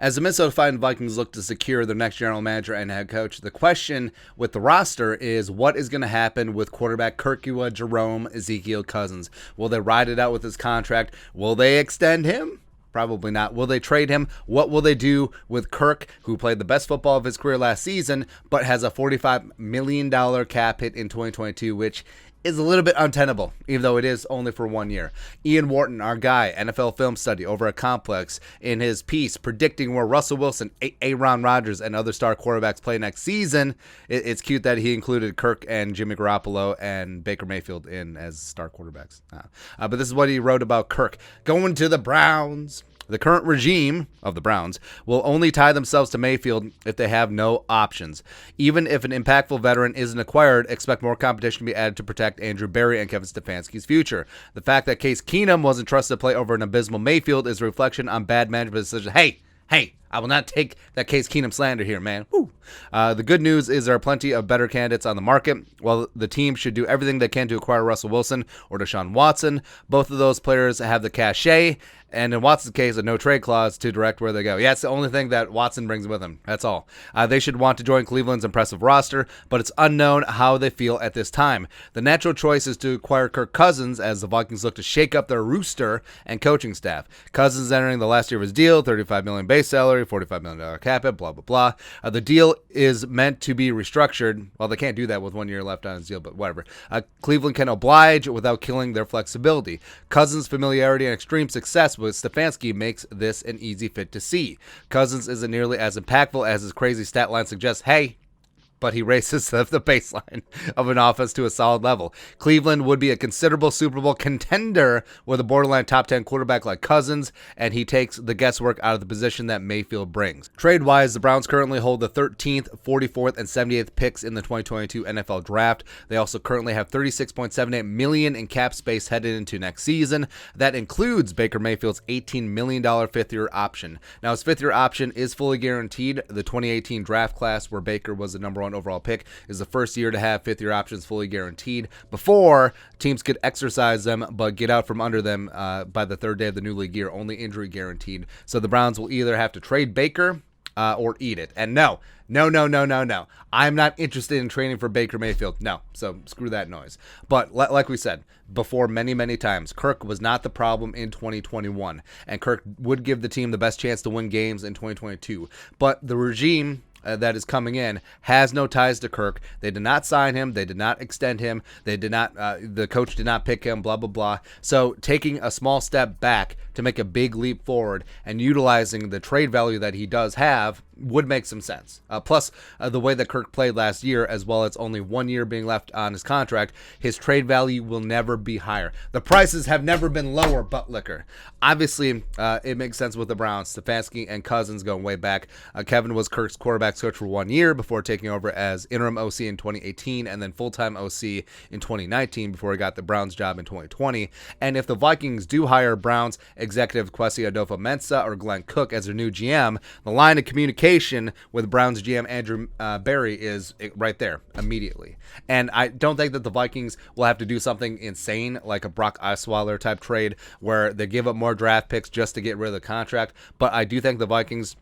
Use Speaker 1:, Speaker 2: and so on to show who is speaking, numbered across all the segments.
Speaker 1: As the Minnesota Vikings look to secure their next general manager and head coach, the question with the roster is what is going to happen with quarterback Kirk Jerome Ezekiel Cousins. Will they ride it out with his contract? Will they extend him? Probably not. Will they trade him? What will they do with Kirk, who played the best football of his career last season, but has a $45 million cap hit in 2022, which is a little bit untenable, even though it is only for 1 year. Ian Wharton, our guy, NFL Film Study over at Complex, in his piece predicting where Russell Wilson, Aaron Rodgers, and other star quarterbacks play next season. It's cute that he included Kirk and Jimmy Garoppolo and Baker Mayfield in as star quarterbacks. But this is what he wrote about Kirk. Going to the Browns. The current regime of the Browns will only tie themselves to Mayfield if they have no options. Even if an impactful veteran isn't acquired, expect more competition to be added to protect Andrew Berry and Kevin Stefanski's future. The fact that Case Keenum wasn't trusted to play over an abysmal Mayfield is a reflection on bad management decisions. Hey, I will not take that Case Keenum slander here, man. Woo. The good news is there are plenty of better candidates on the market. While the team should do everything they can to acquire Russell Wilson or Deshaun Watson, both of those players have the cachet, and in Watson's case, a no-trade clause to direct where they go. Yeah, it's the only thing that Watson brings with him. That's all. They should want to join Cleveland's impressive roster, but it's unknown how they feel at this time. The natural choice is to acquire Kirk Cousins as the Vikings look to shake up their rooster and coaching staff. Cousins entering the last year of his deal, $35 million base salary, $45 million cap hit, blah, blah, blah. The deal is meant to be restructured. Well, they can't do that with 1 year left on his deal, but whatever. Cleveland can oblige without killing their flexibility. Cousins' familiarity and extreme success with Stefanski makes this an easy fit to see. Cousins isn't nearly as impactful as his crazy stat line suggests. Hey, but he raises the baseline of an offense to a solid level. Cleveland would be a considerable Super Bowl contender with a borderline top 10 quarterback like Cousins, and he takes the guesswork out of the position that Mayfield brings. Trade-wise, the Browns currently hold the 13th, 44th, and 78th picks in the 2022 NFL Draft. They also currently have $36.78 million in cap space headed into next season. That includes Baker Mayfield's $18 million fifth-year option. Now, his fifth-year option is fully guaranteed. The 2018 draft class, where Baker was the number one overall pick, is the first year to have fifth-year options fully guaranteed before teams could exercise them but get out from under them by the third day of the new league year, only injury guaranteed. So the Browns will either have to trade Baker or eat it. And no. I'm not interested in trading for Baker Mayfield. No, so screw that noise. But like we said before many times, Kirk was not the problem in 2021, and Kirk would give the team the best chance to win games in 2022. But the regime that is coming in has no ties to Kirk. They did not sign him. They did not extend him. They did not. The coach did not pick him. Blah blah blah. So taking a small step back to make a big leap forward and utilizing the trade value that he does have would make some sense. Plus, the way that Kirk played last year, as well as only 1 year being left on his contract, his trade value will never be higher. The prices have never been lower, butt liquor. Obviously, it makes sense with the Browns. Stefanski and Cousins going way back. Kevin was Kirk's quarterback's coach for 1 year before taking over as interim OC in 2018 and then full-time OC in 2019 before he got the Browns job in 2020. And if the Vikings do hire Browns executive Kwesi Adolfo-Mensah or Glenn Cook as their new GM, the line of communication with Browns GM Andrew Berry is right there immediately. And I don't think that the Vikings will have to do something insane like a Brock Osweiler type trade where they give up more draft picks just to get rid of the contract. But I do think the Vikings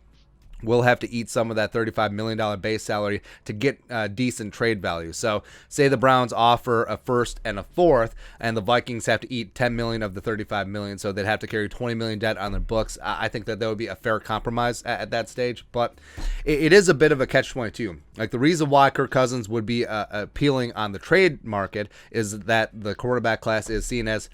Speaker 1: will have to eat some of that $35 million base salary to get decent trade value. So say the Browns offer a first and a fourth, and the Vikings have to eat $10 million of the $35 million, so they'd have to carry $20 million debt on their books. I think that would be a fair compromise at that stage, but it is a bit of a catch-22. Like, the reason why Kirk Cousins would be appealing on the trade market is that the quarterback class is seen as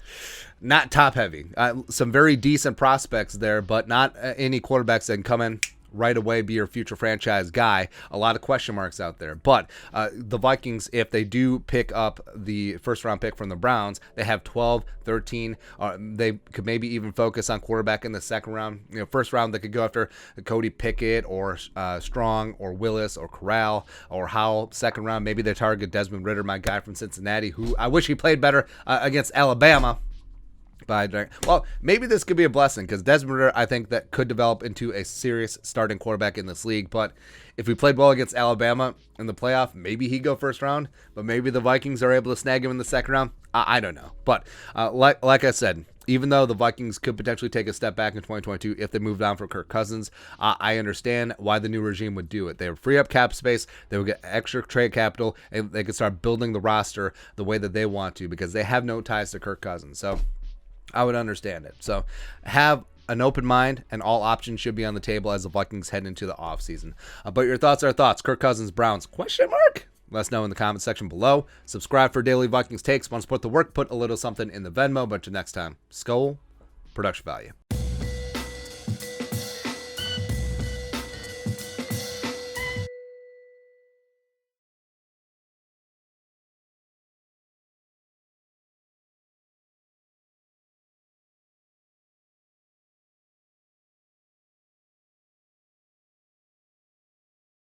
Speaker 1: not top-heavy. Some very decent prospects there, but not any quarterbacks that can come in right away be your future franchise guy. A lot of question marks out there. But the Vikings, if they do pick up the first round pick from the Browns, they have 12, 13. They could maybe even focus on quarterback in the second round. First round, they could go after Cody Pickett or Strong or Willis or Corral or Howell. Second round, maybe they target Desmond Ridder, my guy from Cincinnati, who I wish he played better against Alabama. Well, maybe this could be a blessing because Desmond Ridder, I think, that could develop into a serious starting quarterback in this league. But if we played well against Alabama in the playoff, maybe he'd go first round. But maybe the Vikings are able to snag him in the second round. I don't know. But like I said, even though the Vikings could potentially take a step back in 2022 if they moved on for Kirk Cousins, I understand why the new regime would do it. They would free up cap space, they would get extra trade capital, and they could start building the roster the way that they want to because they have no ties to Kirk Cousins. So I would understand it. So have an open mind, and all options should be on the table as the Vikings head into the offseason. But your thoughts are thoughts. Kirk Cousins, Browns, question mark? Let us know in the comment section below. Subscribe for daily Vikings takes. Want to support the work, put a little something in the Venmo. But until next time, Skol, production value.